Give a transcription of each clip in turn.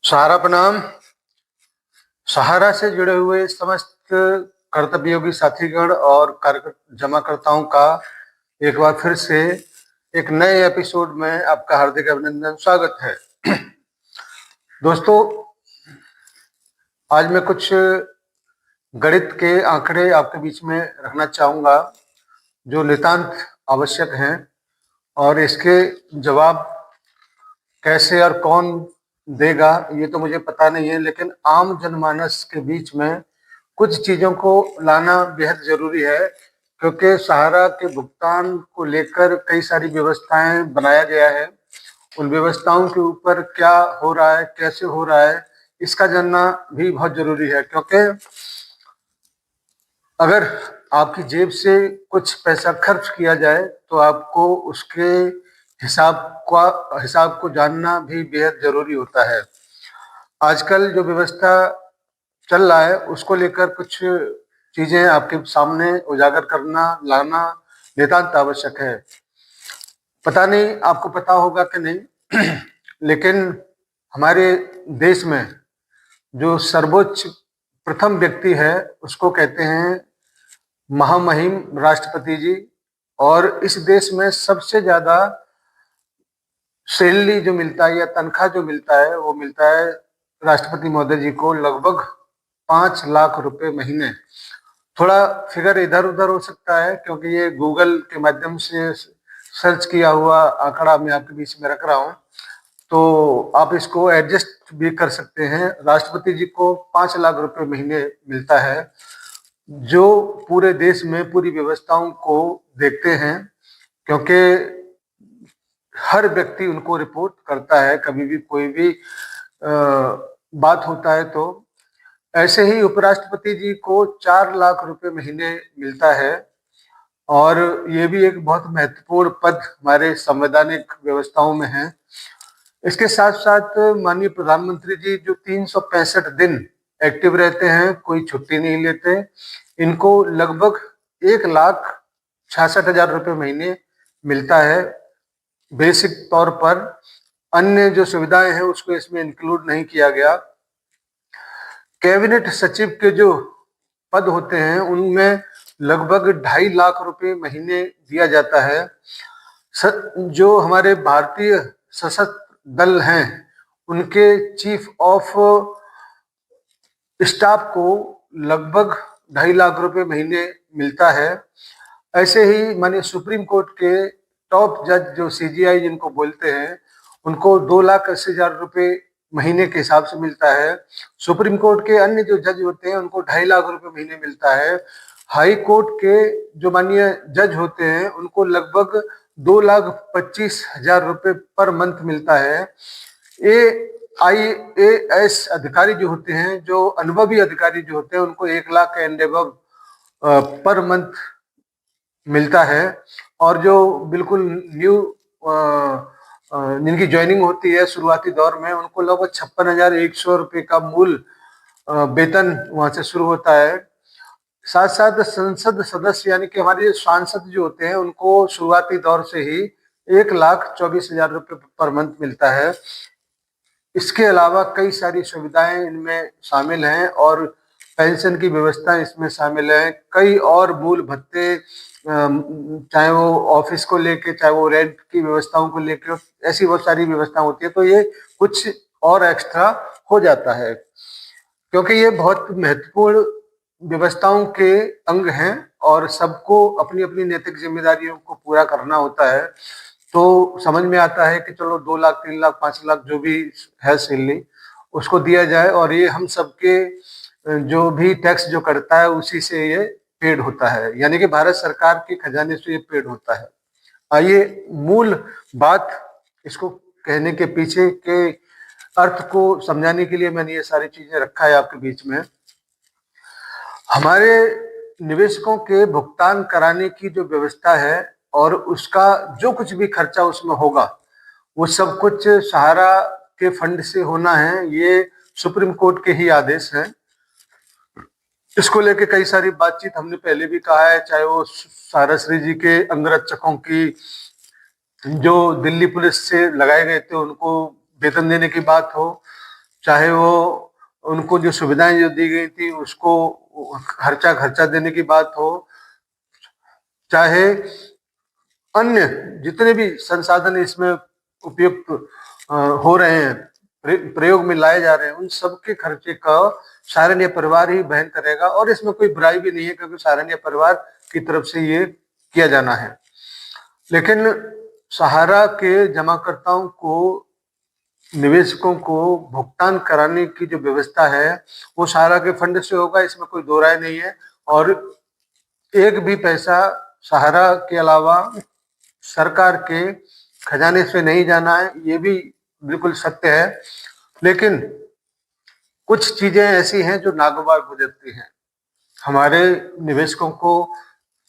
सहारा प्रणाम। सहारा से जुड़े हुए समस्त कर्तव्ययोगी साथीगण और कार्य जमाकर्ताओं का एक बार फिर से एक नए एपिसोड में आपका हार्दिक अभिनंदन, स्वागत है। दोस्तों, आज मैं कुछ गणित के आंकड़े आपके बीच में रखना चाहूँगा जो नितांत आवश्यक हैं, और इसके जवाब कैसे और कौन देगा ये तो मुझे पता नहीं है, लेकिन आम जनमानस के बीच में कुछ चीजों को लाना बेहद जरूरी है, क्योंकि सहारा के भुगतान को लेकर कई सारी व्यवस्थाएं बनाया गया है। उन व्यवस्थाओं के ऊपर क्या हो रहा है, कैसे हो रहा है, इसका जानना भी बहुत जरूरी है। क्योंकि अगर आपकी जेब से कुछ पैसा खर्च किया जाए तो आपको उसके हिसाब को जानना भी बेहद जरूरी होता है। आजकल जो व्यवस्था चल रहा है उसको लेकर कुछ चीजें आपके सामने उजागर करना, लाना नितांत आवश्यक है। पता नहीं आपको पता होगा कि नहीं लेकिन हमारे देश में जो सर्वोच्च प्रथम व्यक्ति है उसको कहते हैं महामहिम राष्ट्रपति जी। और इस देश में सबसे ज्यादा सैलरी जो मिलता है या तनख्वाह जो मिलता है वो मिलता है राष्ट्रपति महोदय जी को, लगभग 5 लाख रुपए महीने। थोड़ा फिगर इधर उधर हो सकता है क्योंकि ये गूगल के माध्यम से सर्च किया हुआ आंकड़ा मैं आपके बीच में रख रहा हूँ, तो आप इसको एडजस्ट भी कर सकते हैं। राष्ट्रपति जी को 5 लाख रुपए महीने मिलता है, जो पूरे देश में पूरी व्यवस्थाओं को देखते हैं, क्योंकि हर व्यक्ति उनको रिपोर्ट करता है कभी भी कोई भी बात होता है। तो ऐसे ही उपराष्ट्रपति जी को 4 लाख रुपए महीने मिलता है, और ये भी एक बहुत महत्वपूर्ण पद हमारे संवैधानिक व्यवस्थाओं में है। इसके साथ साथ माननीय प्रधानमंत्री जी जो 365 दिन एक्टिव रहते हैं, कोई छुट्टी नहीं लेते, इनको लगभग 1,66,000 रुपए महीने मिलता है बेसिक तौर पर। अन्य जो सुविधाएं हैं उसको इसमें इंक्लूड नहीं किया गया। कैबिनेट सचिव के जो पद होते हैं उनमें लगभग 2.5 लाख रुपए महीने दिया जाता है। जो हमारे भारतीय सशस्त्र दल हैं उनके चीफ ऑफ स्टाफ को लगभग 2.5 लाख रुपए महीने मिलता है। ऐसे ही माननीय सुप्रीम कोर्ट के टॉप जज जो सीजीआई जिनको बोलते हैं उनको 2,80,000 रुपए महीने के हिसाब से मिलता है। सुप्रीम कोर्ट के अन्य जो जज होते हैं उनको 2.5 लाख रुपए महीने मिलता है। हाई कोर्ट के जो माननीय जज होते हैं उनको लगभग 2,25,000 रुपए पर मंथ मिलता है। IAS अधिकारी जो होते हैं, जो अनुभवी अधिकारी जो होते हैं, उनको 1 lakh and above per month मिलता है। और जो बिल्कुल न्यू जिनकी ज्वाइनिंग होती है शुरुआती दौर में, उनको लगभग 56,100 रुपये का मूल वेतन वहां से शुरू होता है। साथ साथ संसद सदस्य यानी कि हमारे सांसद जो होते हैं उनको शुरुआती दौर से ही 1,24,000 रुपये पर मंथ मिलता है। इसके अलावा कई सारी सुविधाएं इनमें शामिल हैं और पेंशन की व्यवस्था इसमें शामिल है। कई और मूल भत्ते, चाहे वो ऑफिस को लेके, चाहे वो रेंट की व्यवस्थाओं को लेके, ऐसी बहुत सारी व्यवस्था होती है। तो ये कुछ और एक्स्ट्रा हो जाता है क्योंकि ये बहुत महत्वपूर्ण व्यवस्थाओं के अंग हैं और सबको अपनी अपनी नैतिक जिम्मेदारियों को पूरा करना होता है। तो समझ में आता है कि चलो 2 लाख, 3 लाख, 5 लाख जो भी है सैलरी उसको दिया जाए, और ये हम सबके जो भी टैक्स जो करता है उसी से ये पेड होता है, यानी कि भारत सरकार के खजाने से ये पेड होता है। आइए मूल बात, इसको कहने के पीछे के अर्थ को समझाने के लिए मैंने ये सारी चीजें रखा है आपके बीच में। हमारे निवेशकों के भुगतान कराने की जो व्यवस्था है और उसका जो कुछ भी खर्चा उसमें होगा वो सब कुछ सहारा के फंड से होना है। ये सुप्रीम कोर्ट के ही आदेश हैं। इसको लेके कई सारी बातचीत हमने पहले भी कहा है, चाहे वो साराश्री जी के अंगरक्षकों की जो दिल्ली पुलिस से लगाए गए थे उनको वेतन देने की बात हो, चाहे वो उनको जो सुविधाएं जो दी गई थी उसको खर्चा देने की बात हो, चाहे अन्य जितने भी संसाधन इसमें उपयुक्त हो रहे हैं, प्रयोग में लाए जा रहे हैं, उन सबके खर्चे का सारण्य परिवार ही वहन करेगा। और इसमें कोई बुराई भी नहीं है, क्योंकि सारण्य परिवार की तरफ से ये किया जाना है। लेकिन सहारा के जमाकर्ताओं को, निवेशकों को भुगतान कराने की जो व्यवस्था है वो सहारा के फंड से होगा, इसमें कोई दो राय नहीं है। और एक भी पैसा सहारा के अलावा सरकार के खजाने से नहीं जाना है, ये भी बिल्कुल सत्य है। लेकिन कुछ चीजें ऐसी हैं जो नागवार गुजरती हैं। हमारे निवेशकों को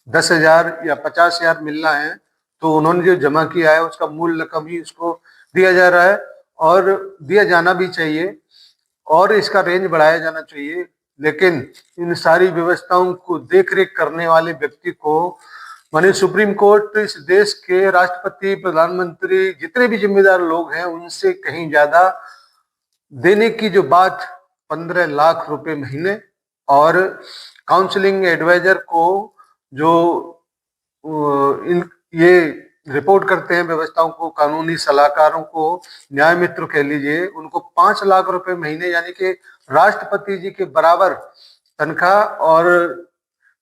10,000 या 50,000 मिलना है, तो उन्होंने जो जमा किया है उसका मूल रकम ही उसको दिया जा रहा है, और दिया जाना भी चाहिए, और इसका रेंज बढ़ाया जाना चाहिए। लेकिन इन सारी व्यवस्थाओं को देख रेख करने वाले व्यक्ति को, माने सुप्रीम कोर्ट, इस देश के राष्ट्रपति, प्रधानमंत्री, जितने भी जिम्मेदार लोग हैं, उनसे कहीं ज्यादा देने की जो बात 15 लाख रुपए महीने, और काउंसलिंग एडवाइजर को जो ये रिपोर्ट करते हैं व्यवस्थाओं को, कानूनी सलाहकारों को, न्याय मित्र कह लीजिए, उनको 5 लाख रुपए महीने, यानी कि राष्ट्रपति जी के बराबर तनख्वाह। और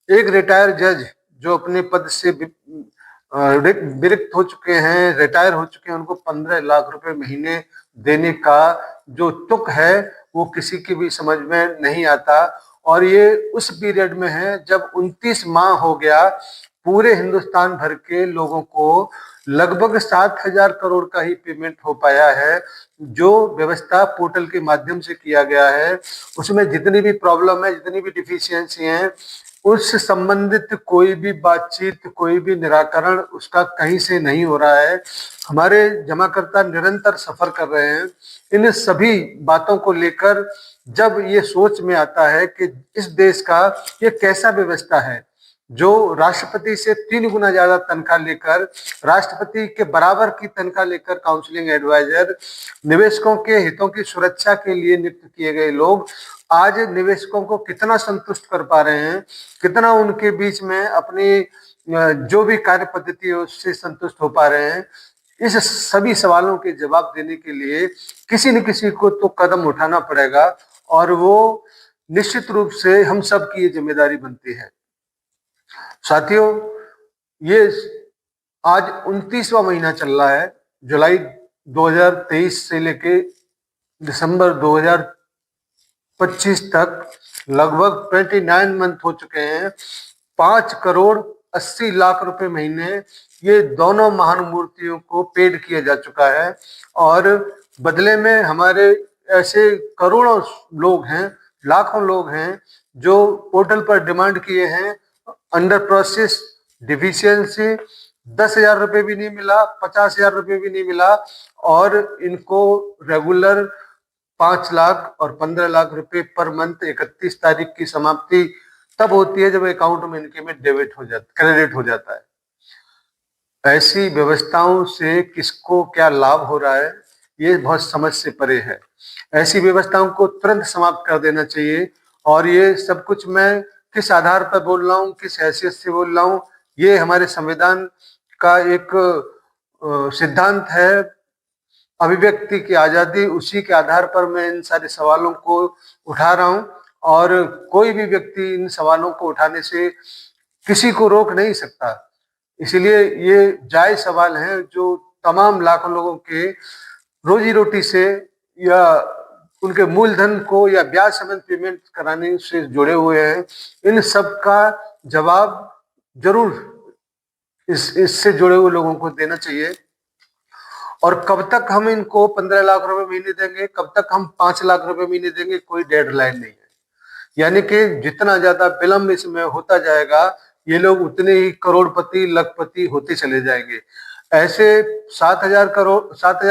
एक रिटायर जज जो अपने पद से विरक्त हो चुके हैं, रिटायर हो चुके हैं, उनको 15 लाख रुपए महीने देने का जो तुक है वो किसी की भी समझ में नहीं आता। और ये उस पीरियड में है जब 29 माह हो गया, पूरे हिंदुस्तान भर के लोगों को लगभग 7,000 करोड़ का ही पेमेंट हो पाया है। जो व्यवस्था पोर्टल के माध्यम से किया गया है उसमें जितनी भी प्रॉब्लम है, जितनी भी डिफिशियंसी है, उस संबंधित कोई भी बातचीत, कोई भी निराकरण उसका कहीं से नहीं हो रहा है। हमारे जमाकर्ता निरंतर सफर कर रहे हैं। इन सभी बातों को लेकर जब ये सोच में आता है कि इस देश का ये कैसा व्यवस्था है जो राष्ट्रपति से 3 गुना ज्यादा तनख्वाह लेकर, राष्ट्रपति के बराबर की तनख्वाह लेकर काउंसलिंग एडवाइजर, निवेशकों के हितों की सुरक्षा के लिए नियुक्त किए गए लोग आज निवेशकों को कितना संतुष्ट कर पा रहे हैं, कितना उनके बीच में अपनी जो भी कार्य पद्धति है उससे संतुष्ट हो पा रहे हैं। इस सभी सवालों के जवाब देने के लिए किसी न किसी को तो कदम उठाना पड़ेगा, और वो निश्चित रूप से हम सब की ये जिम्मेदारी बनती है। साथियों, ये आज 29वां महीना चल रहा है। जुलाई 2023 से लेके दिसंबर 2025 तक लगभग 29 मंथ हो चुके हैं। 5 करोड़ 80 लाख रुपए महीने ये दोनों महान मूर्तियों को पेड किया जा चुका है, और बदले में हमारे ऐसे करोड़ों लोग हैं, लाखों लोग हैं जो पोर्टल पर डिमांड किए हैं, अंडर प्रोसेस, डिफिशियंसी, 10,000 रुपए भी नहीं मिला, 50,000 रुपए भी नहीं मिला, और इनको रेगुलर 5 लाख और 15 लाख रुपए पर मंथ 31 तारीख की समाप्ति तब होती है जब अकाउंट में इनके में क्रेडिट हो जाता है। ऐसी व्यवस्थाओं से किसको क्या लाभ हो रहा है ये बहुत समझ से परे है। ऐसी व्यवस्थाओं को तुरंत समाप्त कर देना चाहिए। और ये सब कुछ मैं किस आधार पर बोल रहा हूँ, किस हैसियत से बोल रहा हूँ, ये हमारे संविधान का एक सिद्धांत है, अभिव्यक्ति की आजादी, उसी के आधार पर मैं इन सारे सवालों को उठा रहा हूँ। और कोई भी व्यक्ति इन सवालों को उठाने से किसी को रोक नहीं सकता। इसलिए ये जायज सवाल हैं जो तमाम लाखों लोगों के रोजी रोटी से या उनके मूलधन को या ब्याज समेत पेमेंट कराने से जुड़े हुए हैं। इन सब का जवाब जरूर इससे जुड़े हुए लोगों को देना चाहिए। और कब तक हम इनको 15 लाख रुपए महीने देंगे, कब तक हम 5 लाख रुपए महीने देंगे, कोई डेडलाइन नहीं है। यानी कि जितना ज्यादा विलंब इसमें होता जाएगा ये लोग उतने ही करोड़पति, लखपति होते चले जाएंगे। ऐसे 7,000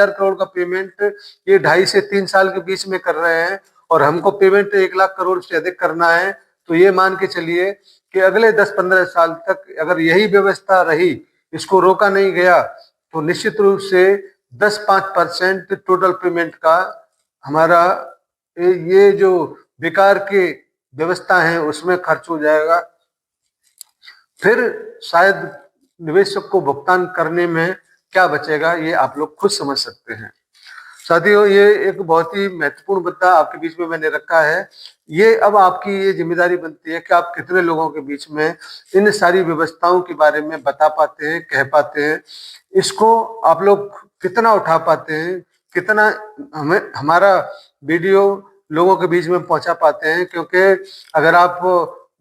करोड़ का पेमेंट ये 2.5 से 3 साल के बीच में कर रहे हैं, और हमको पेमेंट 1 लाख करोड़ से अधिक करना है। तो ये मान के चलिए कि अगले 10-15 साल तक अगर यही व्यवस्था रही, इसको रोका नहीं गया, तो निश्चित रूप से 10-5% टोटल पेमेंट का हमारा ये जो बेकार की व्यवस्था है उसमें खर्च हो जाएगा। फिर शायद निवेशक को भुगतान करने में क्या बचेगा, ये आप लोग खुद समझ सकते हैं। साथियों, ये एक बहुत ही महत्वपूर्ण मुद्दा आपके बीच में मैंने रखा है। ये अब आपकी ये जिम्मेदारी बनती है कि आप कितने लोगों के बीच में इन सारी व्यवस्थाओं के बारे में बता पाते हैं, कह पाते हैं, इसको आप लोग कितना उठा पाते हैं, कितना हमें हमारा वीडियो लोगों के बीच में पहुंचा पाते हैं। क्योंकि अगर आप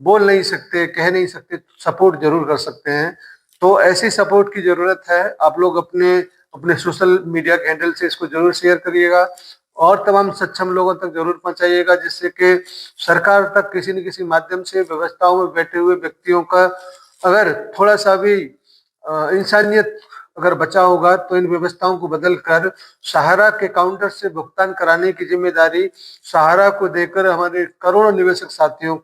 बोल नहीं सकते, कह नहीं सकते, सपोर्ट जरूर कर सकते हैं। तो ऐसी सपोर्ट की जरूरत है। आप लोग अपने अपने सोशल मीडिया के हैंडल से इसको जरूर शेयर करिएगा और तमाम सक्षम लोगों तक जरूर पहुंचाइएगा, जिससे कि सरकार तक किसी न किसी माध्यम से व्यवस्थाओं में बैठे हुए व्यक्तियों का अगर थोड़ा सा भी इंसानियत अगर बचा होगा तो इन व्यवस्थाओं को बदल कर सहारा के काउंटर से भुगतान कराने की जिम्मेदारी सहारा को देकर हमारे करोड़ों निवेशक साथियों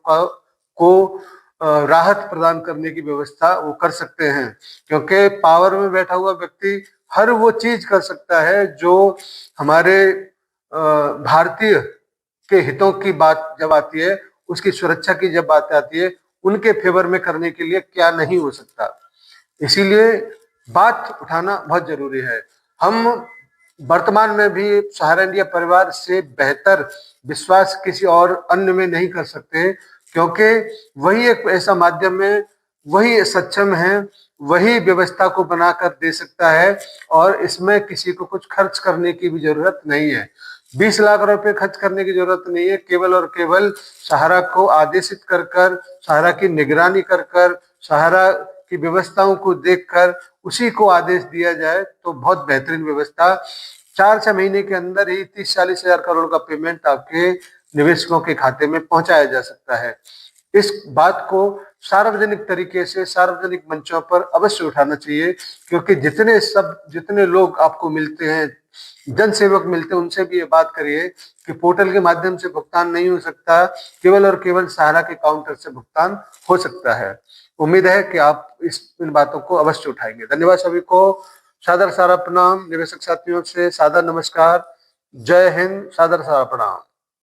को राहत प्रदान करने की व्यवस्था वो कर सकते हैं। क्योंकि पावर में बैठा हुआ व्यक्ति हर वो चीज कर सकता है जो हमारे भारतीय के हितों की बात जब आती है, उसकी सुरक्षा की जब बात आती है, उनके फेवर में करने के लिए क्या नहीं हो सकता। इसीलिए बात उठाना बहुत जरूरी है। हम वर्तमान में भी सहारा इंडिया परिवार से बेहतर विश्वास किसी और अन्य में नहीं कर सकते, क्योंकि वही एक ऐसा माध्यम है, वही सक्षम है, वही व्यवस्था को बनाकर दे सकता है और इसमें किसी को कुछ खर्च करने की भी जरूरत नहीं है। 20 लाख रुपए खर्च करने की जरूरत नहीं है। केवल और केवल सहारा को आदेशित कर कर, सहारा की निगरानी कर कर, सहारा की व्यवस्थाओं को देखकर उसी को आदेश दिया जाए तो बहुत बेहतरीन व्यवस्था 4-6 महीने के अंदर ही 30-40 हजार करोड़ का पेमेंट आपके निवेशकों के खाते में पहुंचाया जा सकता है। इस बात को सार्वजनिक तरीके से सार्वजनिक मंचों पर अवश्य उठाना चाहिए, क्योंकि जितने लोग आपको मिलते हैं, जन सेवक मिलते हैं, उनसे भी ये बात करिए कि पोर्टल के माध्यम से भुगतान नहीं हो सकता, केवल और केवल सहारा के काउंटर से भुगतान हो सकता है। उम्मीद है कि आप इन बातों को अवश्य उठाएंगे। धन्यवाद सभी को। सादर सारा प्रणाम। निवेशक साथियों से सादर नमस्कार। जय हिंद। सादर सारा प्रणाम।